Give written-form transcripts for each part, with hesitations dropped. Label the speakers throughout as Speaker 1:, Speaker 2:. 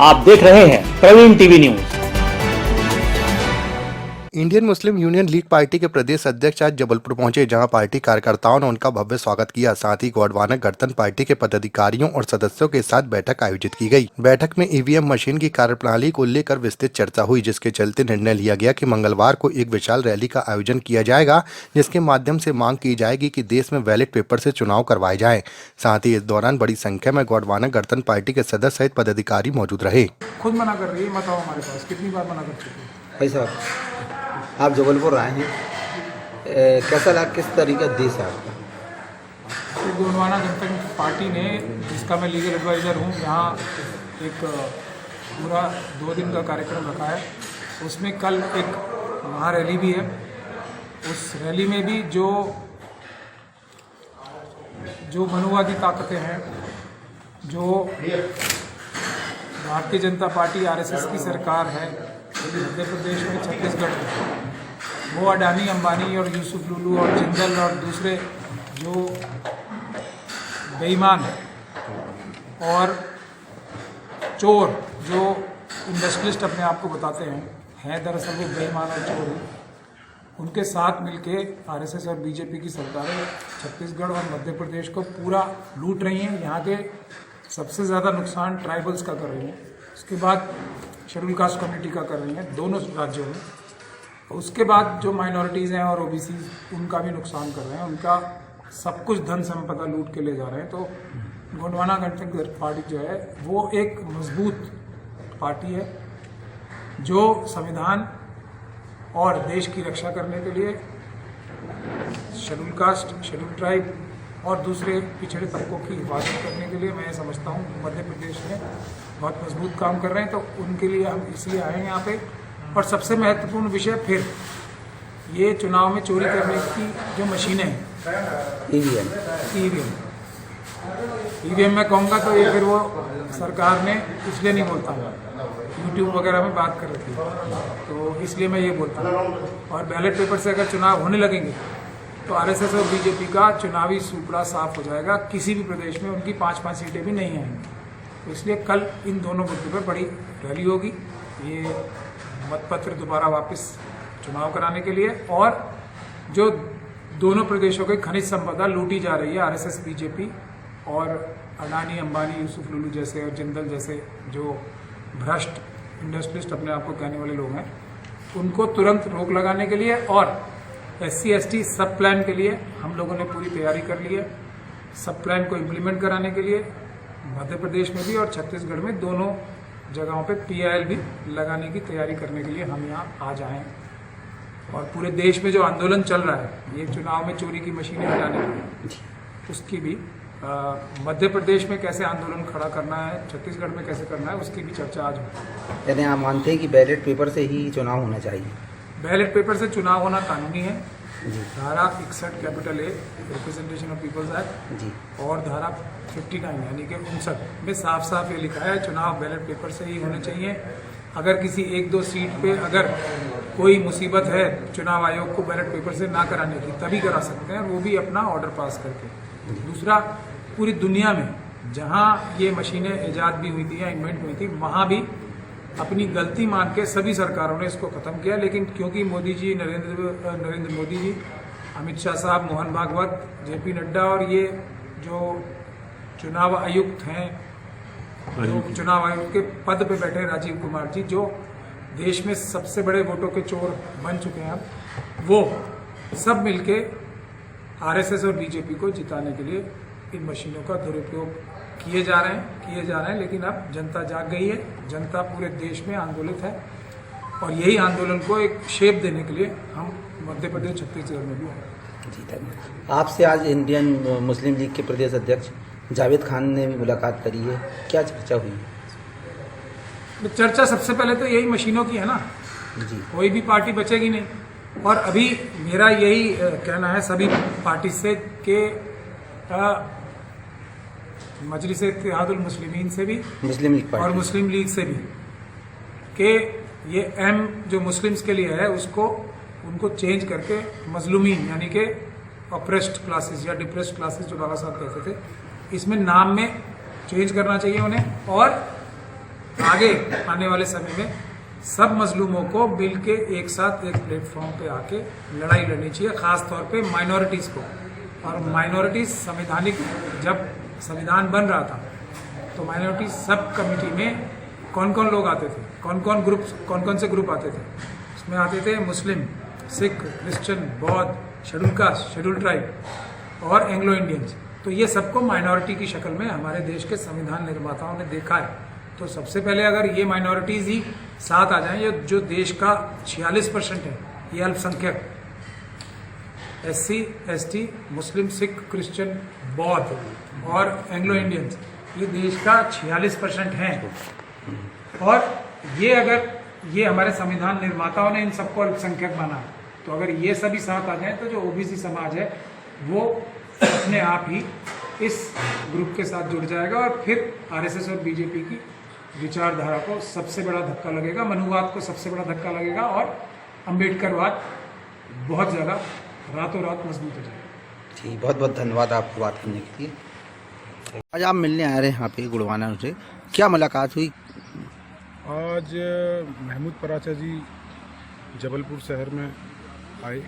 Speaker 1: आप देख रहे हैं Praveen TV news.
Speaker 2: Indian Muslim Union League party के प्रदेश अध्यक्ष आज जबलपुर पहुंचे, जहां पार्टी कार्यकर्ताओं ने उनका भव्य स्वागत किया। साथ ही गोंडवाना गणतंत्र पार्टी के पदाधिकारियों और सदस्यों के साथ बैठक आयोजित की गई। बैठक में ईवीएम मशीन की कार्यप्रणाली को लेकर विस्तृत चर्चा हुई, जिसके चलते निर्णय लिया गया कि मंगलवार को एक विशाल रैली का आयोजन किया जाएगा, जिसके माध्यम से मांग की जाएगी कि देश में बैलेट पेपर से चुनाव करवाए जाए। साथ ही इस दौरान बड़ी संख्या में गोंडवाना गणतंत्र पार्टी के सदस्य सहित पदाधिकारी मौजूद रहे।
Speaker 3: खुद मना कर रही है, मत आओ हमारे पास। कितनी बार मना कर चुके हैं
Speaker 4: भाई साहब? आप जबलपुर आए हैं, कैसा लगा, किस तरीका देश है आपका?
Speaker 3: तो गोंडवाना गणतंत्र पार्टी ने, जिसका मैं लीगल एडवाइज़र हूँ, यहाँ एक पूरा 2 दिन का कार्यक्रम रखा है। उसमें कल एक महारैली भी है। उस रैली में भी जो मनुवादी ताकतें हैं, जो भारतीय जनता पार्टी आरएसएस की सरकार है मध्य प्रदेश में, छत्तीसगढ़ में, वो अडानी, अंबानी और यूसुफ लुलू और जिंदल और दूसरे जो बेईमान और चोर, जो इंडस्ट्रियलिस्ट अपने आप को बताते हैं दरअसल वो बेईमान और चोर हैं। उनके साथ मिलके आरएसएस और बीजेपी की सरकारें छत्तीसगढ़ और मध्य प्रदेश को पूरा लूट रही हैं। यहाँ के सबसे ज़्यादा नुकसान ट्राइबल्स का कर रही हैं, उसके बाद शेड्यूल कास्ट कम्युनिटी का कर रही हैं दोनों राज्यों में, उसके बाद जो माइनॉरिटीज़ हैं और ओबीसी, उनका भी नुकसान कर रहे हैं। उनका सब कुछ धन संपदा लूट के ले जा रहे हैं। तो गोंडवाना गणतंत्र पार्टी जो है वो एक मजबूत पार्टी है, जो संविधान और देश की रक्षा करने के लिए शेड्यूल कास्ट, शेड्यूल ट्राइब और दूसरे पिछड़े तबकों की हिफाजत करने के लिए, मैं समझता हूँ मध्य प्रदेश में बहुत मजबूत काम कर रहे हैं। तो उनके लिए हम इसलिए आए हैं यहाँ पे। और सबसे महत्वपूर्ण विषय फिर ये चुनाव में चोरी करने की जो मशीनें हैं, ईवीएम मैं कहूँगा तो ये फिर वो सरकार ने इसलिए नहीं बोलता हूँ, यूट्यूब वगैरह में बात कर रही थी तो इसलिए मैं ये बोलता हूँ। और बैलेट पेपर से अगर चुनाव होने लगेंगे तो आरएसएस और बीजेपी का चुनावी सूपड़ा साफ हो जाएगा। किसी भी प्रदेश में उनकी 5-5 सीटें भी नहीं आएंगी। तो इसलिए कल इन दोनों मुद्दों पर बड़ी रैली होगी, ये मतपत्र दोबारा वापस चुनाव कराने के लिए, और जो दोनों प्रदेशों के खनिज संपदा लूटी जा रही है आरएसएस, बीजेपी और अडानी, अंबानी, यूसुफ लुलू जैसे और जिंदल जैसे जो भ्रष्ट इंडस्ट्रियलिस्ट अपने आप को कहने वाले लोग हैं, उनको तुरंत रोक लगाने के लिए और SC/ST सब प्लान के लिए हम लोगों ने पूरी तैयारी कर ली है। सब प्लान को इम्प्लीमेंट कराने के लिए मध्य प्रदेश में भी और छत्तीसगढ़ में दोनों जगहों पे PIL भी लगाने की तैयारी करने के लिए हम यहाँ आज आए हैं। और पूरे देश में जो आंदोलन चल रहा है ये चुनाव में चोरी की मशीनें हटाने के लिए, उसकी भी मध्य प्रदेश में कैसे आंदोलन खड़ा करना है, छत्तीसगढ़ में कैसे करना है, उसकी भी चर्चा आज होगी।
Speaker 4: यानी आप मानते हैं कि बैलेट पेपर से ही चुनाव होना चाहिए?
Speaker 3: बैलेट पेपर से चुनाव होना कानूनी है। धारा 61(A) representation of people's act
Speaker 4: जी,
Speaker 3: और धारा 59 यानी कि 59 में साफ साफ ये लिखा है चुनाव बैलेट पेपर से ही होने चाहिए। अगर किसी 1-2 सीट पे अगर कोई मुसीबत है चुनाव आयोग को बैलेट पेपर से ना कराने की, तभी करा सकते हैं, वो भी अपना ऑर्डर पास करके। दूसरा, पूरी दुनिया में जहाँ ये मशीनें ईजाद भी हुई थी या इन्वेंट हुई थी, वहाँ भी अपनी गलती मान के सभी सरकारों ने इसको ख़त्म किया। लेकिन क्योंकि मोदी जी, नरेंद्र मोदी जी, अमित शाह साहब, मोहन भागवत, JP नड्डा और ये जो चुनाव आयुक्त हैं, जो चुनाव आयोग के पद पे बैठे राजीव कुमार जी, जो देश में सबसे बड़े वोटों के चोर बन चुके हैं अब, वो सब मिलके आरएसएस और बीजेपी को जिताने के लिए इन मशीनों का दुरुपयोग किए जा रहे हैं। लेकिन अब जनता जाग गई है, जनता पूरे देश में आंदोलित है और यही आंदोलन को एक शेप देने के लिए हम मध्य प्रदेश, छत्तीसगढ़ में भी हैं।
Speaker 4: जी धन्यवाद। आपसे आज इंडियन मुस्लिम लीग के प्रदेश अध्यक्ष जावेद खान ने भी मुलाकात करी है, क्या चर्चा हुई?
Speaker 3: चर्चा सबसे पहले तो यही मशीनों की है ना
Speaker 4: जी,
Speaker 3: कोई भी पार्टी बचेगी नहीं। और अभी मेरा यही कहना है सभी पार्टी से कि मजलिस-ए-इत्तेहादुल मुस्लिमीन से भी,
Speaker 4: मुस्लिम लीग पार्टी
Speaker 3: और मुस्लिम लीग से भी, कि ये M जो मुस्लिम्स के लिए है उसको उनको चेंज करके मजलूमीन यानी कि ऑप्रेस्ड क्लासेस या डिप्रेस्ड क्लासेस जो बाबा साहब कहते थे, इसमें नाम में चेंज करना चाहिए उन्हें। और आगे आने वाले समय में सब मजलूमों को मिल के एक साथ एक प्लेटफॉर्म पे आके लड़ाई लड़नी चाहिए, खास तौर पे माइनॉरिटीज़ को। और माइनॉरिटीज़ संवैधानिक, जब संविधान बन रहा था तो माइनॉरिटी सब कमेटी में कौन कौन लोग आते थे, कौन कौन से ग्रुप आते थे? उसमें आते थे मुस्लिम, सिख, क्रिश्चियन, बौद्ध, शेड्यूल कास्ट, शेड्यूल ट्राइब और एंग्लो इंडियंस। तो ये सबको माइनॉरिटी की शक्ल में हमारे देश के संविधान निर्माताओं ने देखा है। तो सबसे पहले अगर ये माइनॉरिटीज़ ही साथ आ जाएं, ये जो देश का 46% है, ये अल्पसंख्यक SC, ST, मुस्लिम, सिख, क्रिश्चियन, बौद्ध और एंग्लो इंडियंस, ये देश का 46% हैं। और ये अगर ये हमारे संविधान निर्माताओं ने इन सबको अल्पसंख्यक माना, तो अगर ये सभी साथ आ जाएं तो जो OBC समाज है वो अपने आप ही इस ग्रुप के साथ जुड़ जाएगा और फिर RSS और BJP की विचारधारा को सबसे बड़ा धक्का लगेगा, मनुवाद को सबसे बड़ा धक्का लगेगा और अम्बेडकरवाद बहुत ज़्यादा रातों रात मजबूत हो जाएगा।
Speaker 4: ठीक, बहुत बहुत धन्यवाद आपको बात करने के लिए। आज आप मिलने आ रहे हैं यहाँ पे गुड़वाना से, क्या मुलाकात हुई?
Speaker 5: आज महमूद पराचा जी जबलपुर शहर में आए।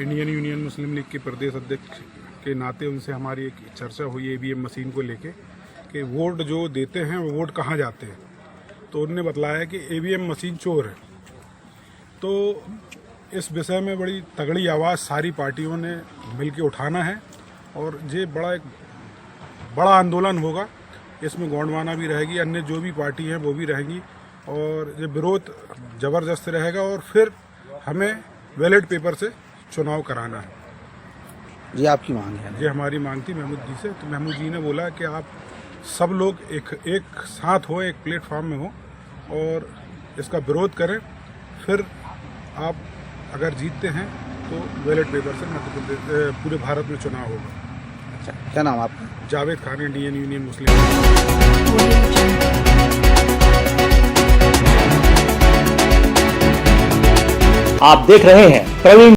Speaker 5: इंडियन यूनियन मुस्लिम लीग के प्रदेश अध्यक्ष के नाते उनसे हमारी एक चर्चा हुई EVM मशीन को लेके कि वोट जो देते हैं वो वोट कहाँ जाते हैं। तो उन्होंने बतलाया कि EVM मशीन चोर है। तो इस विषय में बड़ी तगड़ी आवाज़ सारी पार्टियों ने मिलकर उठाना है और ये एक बड़ा आंदोलन होगा। इसमें गोंडवाना भी रहेगी, अन्य जो भी पार्टी हैं वो भी रहेंगी और ये विरोध ज़बरदस्त रहेगा और फिर हमें बैलेट पेपर से चुनाव कराना है।
Speaker 4: ये आपकी मांग है?
Speaker 5: ये हमारी मांग थी महमूद जी से। तो महमूद जी ने बोला कि आप सब लोग एक साथ हो, एक प्लेटफॉर्म में हो और इसका विरोध करें, फिर आप अगर जीतते हैं तो बैलेट पेपर से मध्य प्रदेश पूरे भारत में चुनाव होगा।
Speaker 4: अच्छा, क्या नाम आपका?
Speaker 5: जावेद खान, इंडियन यूनियन मुस्लिम।
Speaker 1: आप देख रहे हैं प्रवीण